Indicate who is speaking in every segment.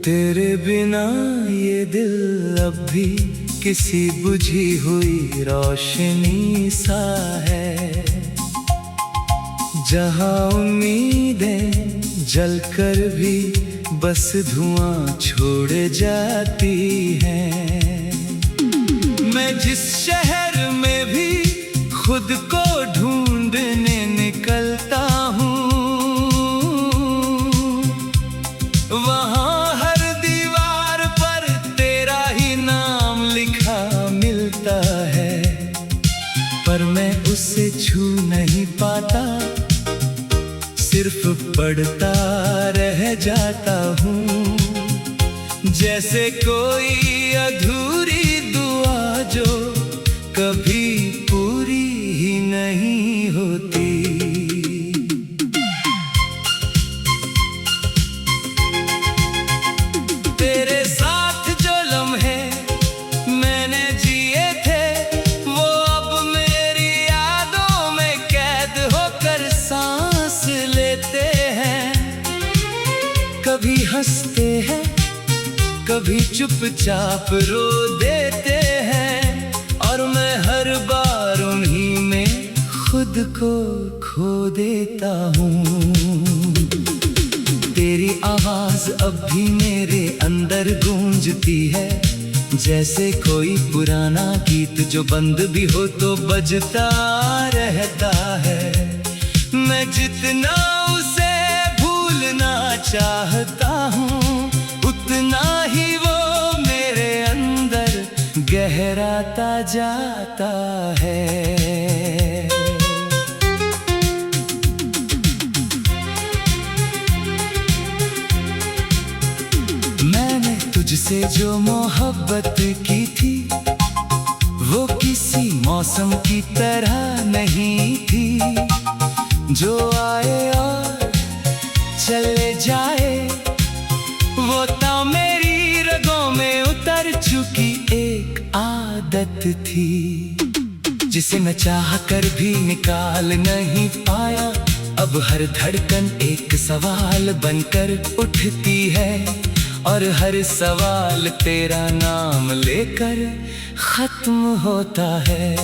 Speaker 1: तेरे बिना ये दिल अब भी किसी बुझी हुई रोशनी सा है, जहाँ उम्मीदें जलकर भी बस धुआं छोड़ जाती हैं। मैं जिस शहर में भी खुद को ढूंढने निकलता हूँ, वहाँ हर दीवार पर तेरा ही नाम लिखा मिलता है, पर मैं उसे छू नहीं पाता, सिर्फ पढ़ता रह जाता हूँ। जैसे कोई अधूरी दुआ जो कभी पूरी ही नहीं होती। तेरे साथ जो लम्हे मैंने जिए थे, वो अब मेरी यादों में कैद होकर सांस लेते हैं। कभी हंसते हैं, कभी चुपचाप रो देते हैं, और मैं हर बार उन्हीं में खुद को खो देता हूँ। तेरी आवाज अब भी मेरे अंदर गूंजती है, जैसे कोई पुराना गीत जो बंद भी हो तो बजता रहता है। मैं जितना उसे भूलना चाहता हूँ, उतना ही वो मेरे अंदर गहराता जाता है। मैंने तुझसे जो मोहब्बत की थी, वो किसी मौसम की तरह नहीं थी, जो आए और चले जाए। वो तो मेरी रगों में उतर चुकी एक आदत थी, जिसे मैं चाह कर भी निकाल नहीं पाया। अब हर धड़कन एक सवाल बनकर उठती है, और हर सवाल तेरा नाम लेकर खत्म होता है।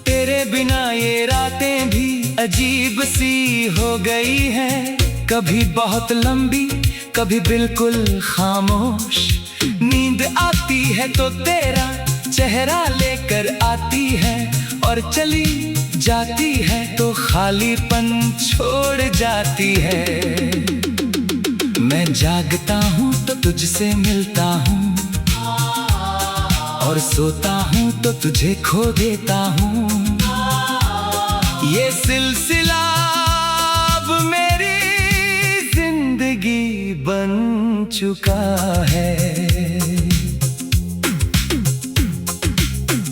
Speaker 1: तेरे बिना ये रातें भी अजीब सी हो गई हैं, कभी बहुत लंबी, कभी बिल्कुल खामोश। नींद आती है तो तेरा चेहरा लेकर आती है, और चली जाती है तो खालीपन छोड़ जाती है। मैं जागता हूँ तो तुझसे मिलता हूँ, और सोता हूँ तो तुझे खो देता हूँ। ये सिलसिला अब मेरी जिंदगी बन चुका है।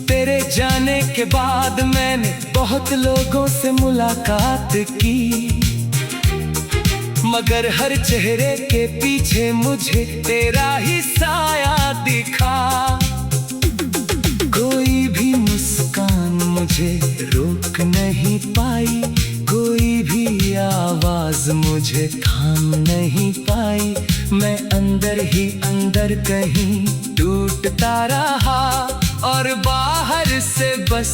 Speaker 1: तेरे जाने के बाद मैंने बहुत लोगों से मुलाकात की, मगर हर चेहरे के पीछे मुझे तेरा ही साया दिखा। कोई भी मुस्कान मुझे रोक नहीं पाई, कोई भी आवाज मुझे थाम नहीं पाई। मैं अंदर ही अंदर कहीं टूटता रहा, और बाहर से बस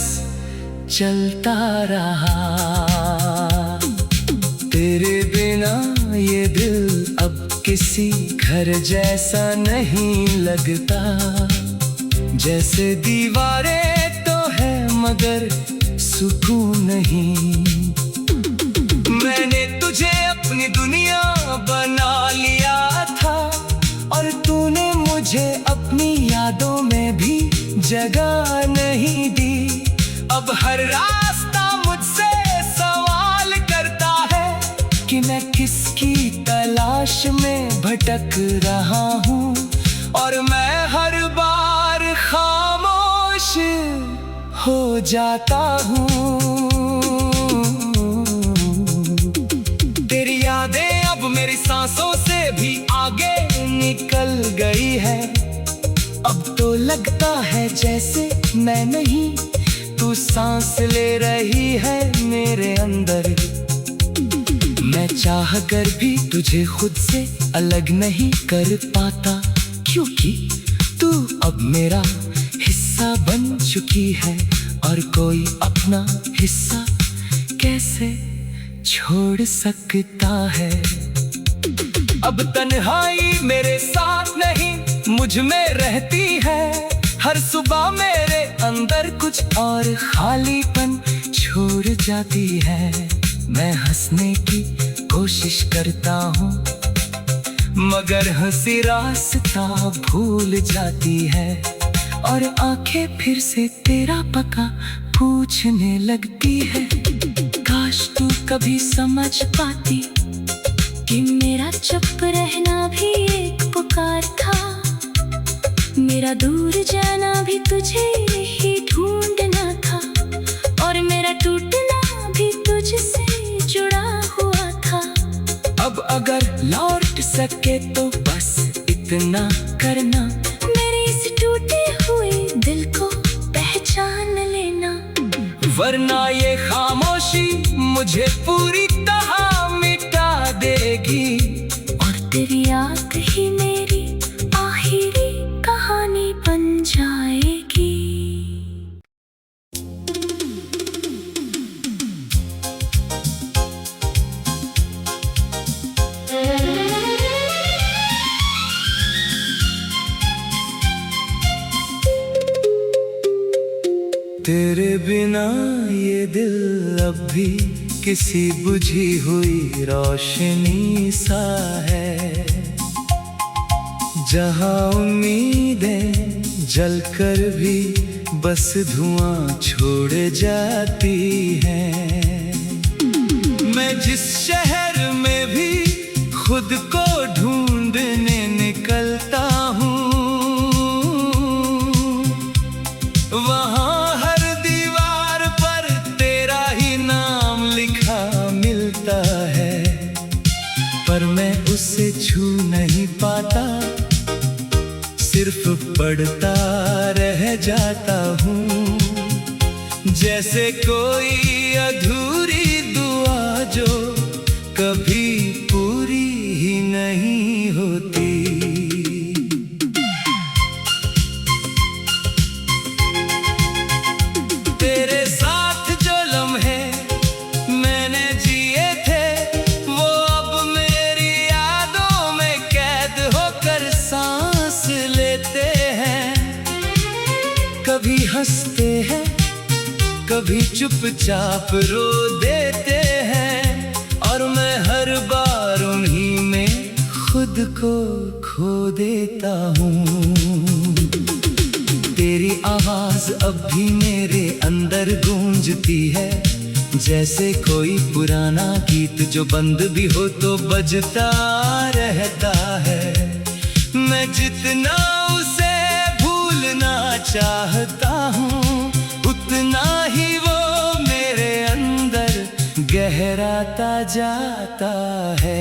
Speaker 1: चलता रहा। तेरे बिना ये दिल अब किसी घर जैसा नहीं लगता, जैसे दीवारें तो है मगर सुकून नहीं। मैंने तुझे अपनी दुनिया बना लिया था, और तूने मुझे अपनी यादों में भी जगह नहीं दी। अब हर रास्ता मुझसे सवाल करता है कि मैं किसकी तलाश में भटक रहा हूँ, और मैं हर बार खामोश हो जाता हूँ। तेरी यादें अब मेरी सांसों से भी आगे निकल गई है। अब तो लगता है जैसे मैं नहीं, तू सांस ले रही है मेरे अंदर। मैं चाह कर भी तुझे खुद से अलग नहीं कर पाता, क्योंकि तू अब मेरा हिस्सा बन चुकी है। और कोई अपना हिस्सा कैसे छोड़ सकता है। अब तन्हाई मेरे साथ नहीं मुझ में रहती है। हर सुबह मेरे अंदर कुछ और खालीपन छोड़ जाती है। मैं हंसने की कोशिश करता हूँ, मगर हंसी रास्ता भूल जाती है। और आंखें फिर से तेरा पका पूछने लगती है। काश तू कभी समझ पाती कि मेरा चुप रहना भी एक पुकार था। मेरा दूर जाना भी तुझे ही ढूंढना था, और मेरा टूटना भी तुझसे जुड़ा हुआ था। अब अगर लौट सके तो बस इतना करना, मेरे इस टूटे हुए दिल को पहचान लेना। वरना ये खामोशी मुझे पूरी तरह मिटा देगी, और तेरी याद ही मेरी आखिरी कहानी बन जाएगी। तेरे बिना ये दिल अब भी किसी बुझी हुई रोशनी सा है, जहाँ उम्मीदें जलकर भी बस धुआं छोड़ जाती हैं। मैं जिस शहर में भी खुद को ढूंढने निकलता हूँ, वहाँ पर मैं उसे छू नहीं पाता, सिर्फ पढ़ता रह जाता हूँ। जैसे कोई अधूरी दुआ जो कभी पूरी ही नहीं होती। तेरे साथ जो लम्हे मैंने जिए थे, वो अब मेरी यादों में कैद होकर सांस लेते हैं। कभी हंसते हैं, कभी चुपचाप रो देते हैं, और मैं हर बार उन्हीं में खुद को खो देता हूँ। तेरी आवाज अब भी मेरे अंदर गूंजती है, जैसे कोई पुराना गीत जो बंद भी हो तो बजता रहता है। मैं जितना उसे भूलना चाहता हूँ, उतना ही वो मेरे अंदर गहराता जाता है।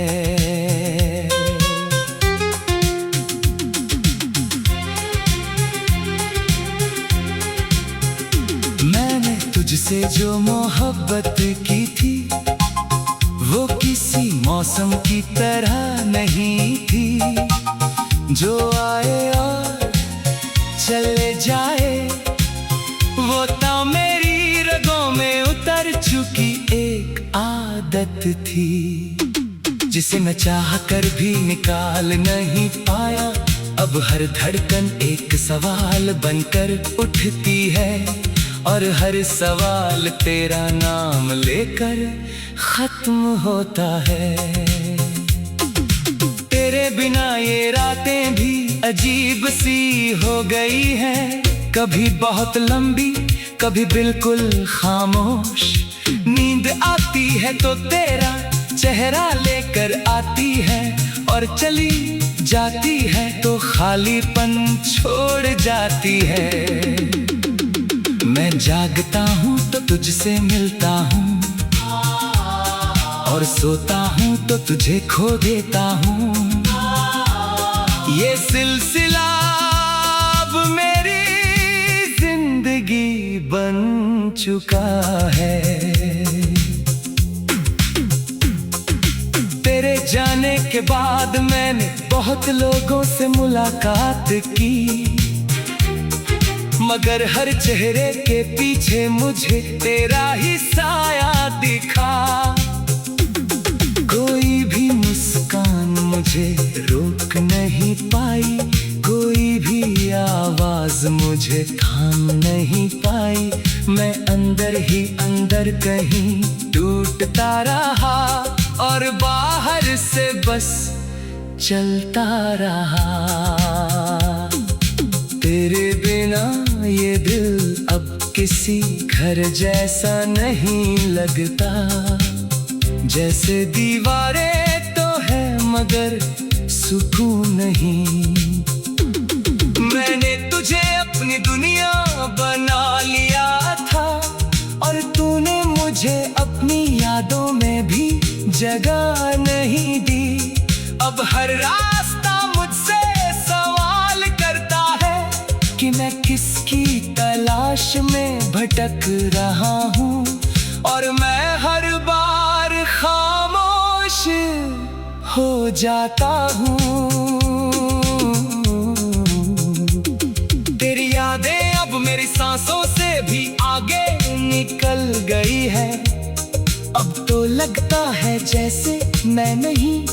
Speaker 1: मैंने तुझसे जो मोहब्बत की थी, वो किसी मौसम की तरह नहीं थी, जो आए और चले जाए। वो तो मेरी रगों में उतर चुकी एक आदत थी, जिसे मैं चाह कर भी निकाल नहीं पाया। अब हर धड़कन एक सवाल बनकर उठती है, और हर सवाल तेरा नाम लेकर खत्म होता है। तेरे बिना ये रातें भी अजीब सी हो गई हैं, कभी बहुत लंबी, कभी बिल्कुल खामोश। नींद आती है तो तेरा चेहरा लेकर आती है, और चली जाती है तो खालीपन छोड़ जाती है। मैं जागता हूँ तो तुझसे मिलता हूँ, और सोता हूँ तो तुझे खो देता हूँ। ये सिलसिला अब मेरी जिंदगी बन चुका है। के बाद मैंने बहुत लोगों से मुलाकात की, मगर हर चेहरे के पीछे मुझे तेरा ही साया दिखा। कोई भी मुस्कान मुझे रोक नहीं पाई, कोई भी आवाज मुझे थाम नहीं पाई। मैं अंदर ही अंदर कहीं टूटता रहा और बाहर से बस चलता रहा। तेरे बिना ये दिल अब किसी घर जैसा नहीं लगता। जैसे दीवारें तो है मगर सुकून नहीं। मैंने तुझे अपनी दुनिया बना लिया था और तूने मुझे अपनी यादों में भी जगह नहीं दी। अब हर रास्ता मुझसे सवाल करता है कि मैं किसकी तलाश में भटक रहा हूँ, और मैं हर बार खामोश हो जाता हूँ। तेरी यादें अब मेरी सांसों से भी आगे निकल गई है। अब तो लगता है जैसे मैं नहीं,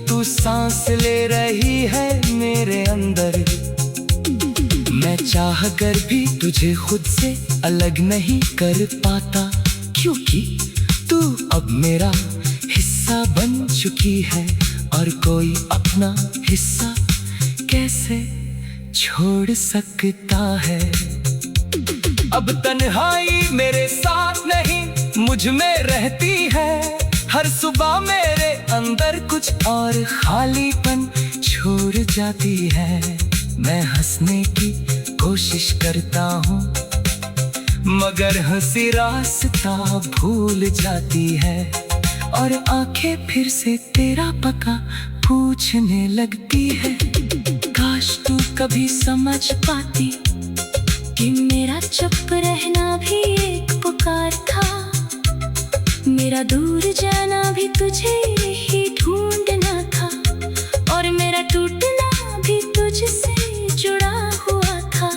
Speaker 1: तू सांस ले रही है मेरे अंदर। मैं चाह कर भी तुझे खुद से अलग नहीं कर पाता, क्योंकि तू अब मेरा हिस्सा बन चुकी है। और कोई अपना हिस्सा कैसे छोड़ सकता है। अब तन्हाई मेरे साथ नहीं मुझ में रहती है। हर सुबह मेरे अंदर कुछ और खालीपन छोड़ जाती है। मैं हंसने की कोशिश करता हूँ मगर हंसी रास्ता भूल जाती है, और आंखें फिर से तेरा पका पूछने लगती है। काश तू कभी समझ पाती कि मेरा चुप रहना भी एक पुकार था। मेरा दूर जाना भी तुझे ही ढूंढना था, और मेरा टूटना भी तुझसे जुड़ा हुआ था।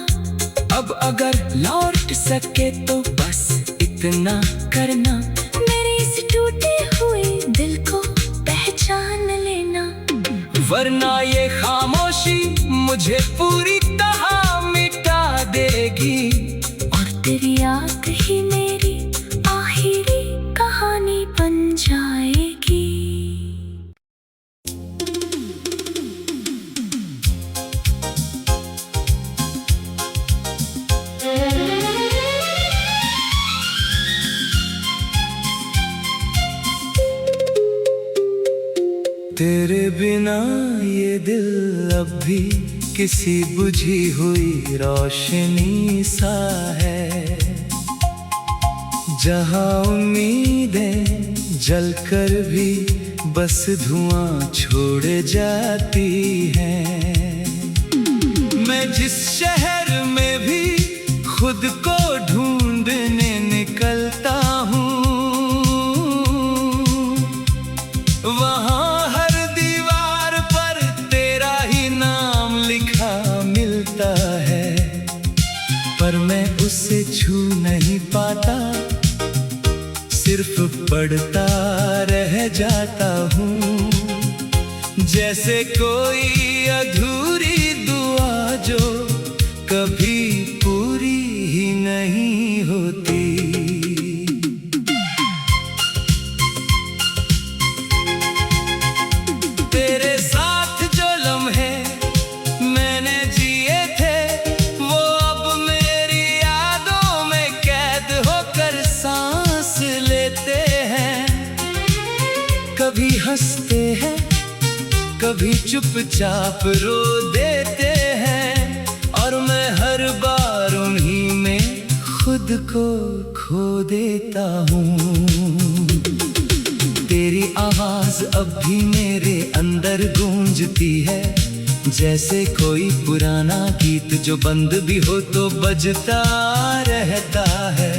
Speaker 1: अब अगर लौट सके तो बस इतना करना, मेरे इस टूटे हुए दिल को पहचान लेना। वरना ये खामोशी मुझे पूरी तरह मिटा देगी, और तेरी याद ही मेरी आखिरी कहानी बन जाएगी। तेरे बिना ये दिल अब भी किसी बुझी हुई रोशनी सा है, जहाँ उम्मीदें जलकर भी बस धुआं छोड़ जाती हैं। मैं जिस शहर में भी खुद को ढूंढने निकलता हूँ, वहाँ पर मैं उसे छू नहीं पाता, सिर्फ पढ़ता रह जाता हूँ। जैसे कोई अधूरी दुआ जो कभी पूरी ही नहीं होती। तेरे साथ जो लम्हे मैंने जिए थे, वो अब मेरी यादों में कैद होकर सांस लेते हैं। कभी हंसते हैं, कभी चुपचाप रो देते हैं, और मैं हर बार उन्हीं में खुद को खो देता हूँ। तेरी आवाज अब भी मेरे अंदर गूंजती है, जैसे कोई पुराना गीत जो बंद भी हो तो बजता रहता है।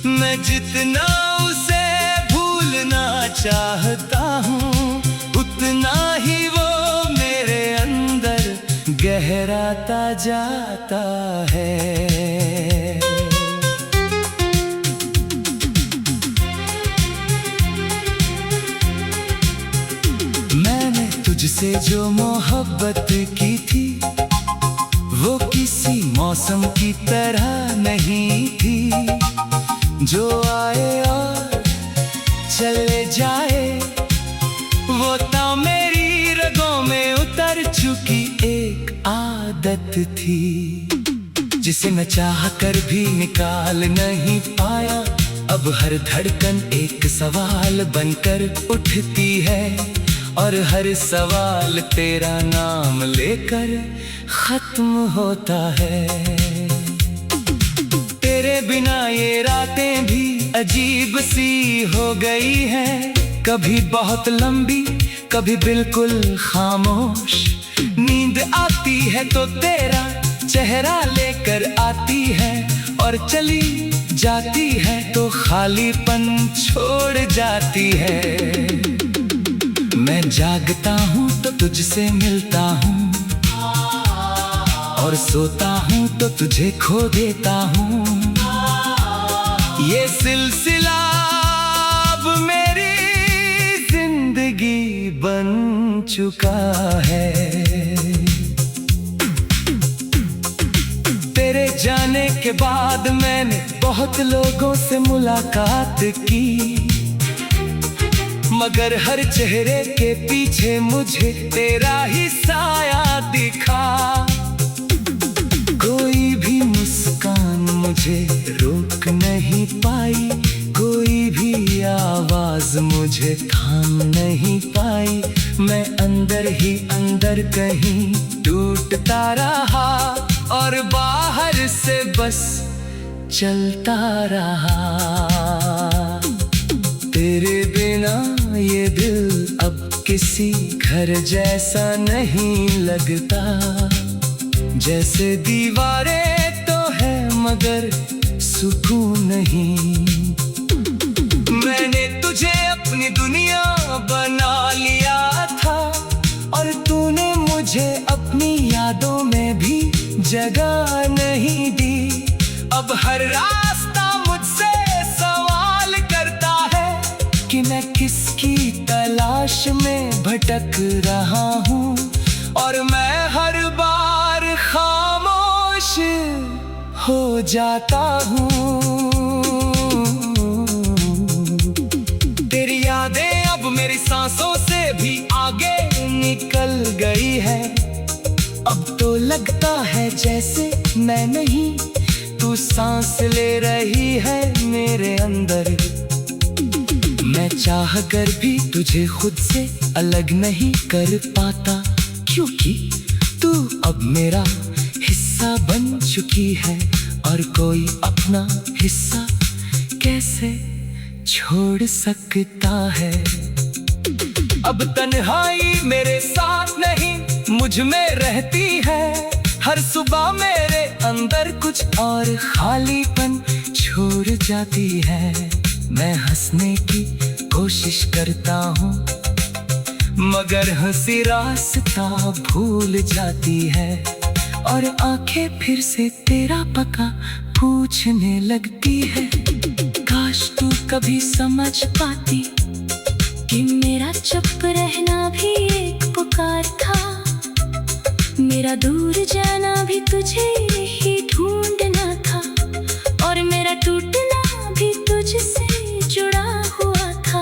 Speaker 1: मैं जितना उसे भूलना चाहता हूँ, उतना उतना ही वो मेरे अंदर गहराता जाता है। मैंने तुझसे जो मोहब्बत की थी वो किसी मौसम की तरह नहीं थी, जो आए और चले जाए। वो तो मेरी रगों में उतर चुकी एक आदत थी, जिसे मैं चाह कर भी निकाल नहीं पाया। अब हर धड़कन एक सवाल बनकर उठती है, और हर सवाल तेरा नाम लेकर खत्म होता है। तेरे बिना ये रातें भी अजीब सी हो गई हैं, कभी बहुत लंबी, कभी बिल्कुल खामोश। नींद आती है तो तेरा चेहरा लेकर आती है, और चली जाती है तो खालीपन छोड़ जाती है। मैं जागता हूँ तो तुझसे मिलता हूँ, और सोता हूँ तो तुझे खो देता हूँ। ये सिलसिला अब मेरी जिंदगी बन चुका है। तेरे जाने के बाद मैंने बहुत लोगों से मुलाकात की, मगर हर चेहरे के पीछे मुझे तेरा ही साया दिखा। कोई भी मुस्कान मुझे रोक नहीं पाई, कोई भी आवाज मुझे थाम नहीं पाई। मैं अंदर ही अंदर कहीं टूटता रहा, और बाहर से बस चलता रहा। तेरे बिना ये दिल अब किसी घर जैसा नहीं लगता, जैसे दीवारें तो है मगर सुकून नहीं। मैंने तुझे अपनी दुनिया बना लिया था, और तूने मुझे अपनी यादों में भी जगह नहीं दी। अब हर रास्ता मुझसे सवाल करता है कि मैं किसकी तलाश में भटक रहा हूँ, और मैं हर बार खामोश हो जाता हूँ। तेरी यादें अब मेरी सांसों से भी आगे निकल गई है। अब तो लगता है जैसे मैं नहीं, तू सांस ले रही है मेरे अंदर। मैं चाह कर भी तुझे खुद से अलग नहीं कर पाता, क्योंकि तू अब मेरा हिस्सा बन चुकी है, और कोई अपना हिस्सा कैसे छोड़ सकता है। अब तन्हाई मेरे साथ नहीं मुझ में रहती है, हर सुबह मेरे अंदर कुछ और खालीपन छोड़ जाती है। मैं हंसने की कोशिश करता हूँ, मगर हंसी रास्ता भूल जाती है, और आंखें फिर से तेरा पका पूछने लगती है। काश तू कभी समझ पाती कि मेरा चुप रहना भी एक पुकार था, मेरा दूर जाना भी तुझे ही ढूंढना था, और मेरा टूटना भी तुझसे जुड़ा हुआ था।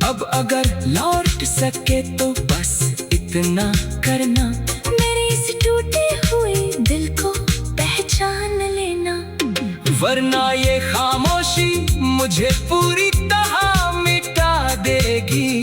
Speaker 1: अब अगर लौट सके तो बस इतना करना, मेरे इस टूटे हुए दिल को पहचान लेना, वरना ये खामोशी मुझे पूरी तरह मिटा देगी।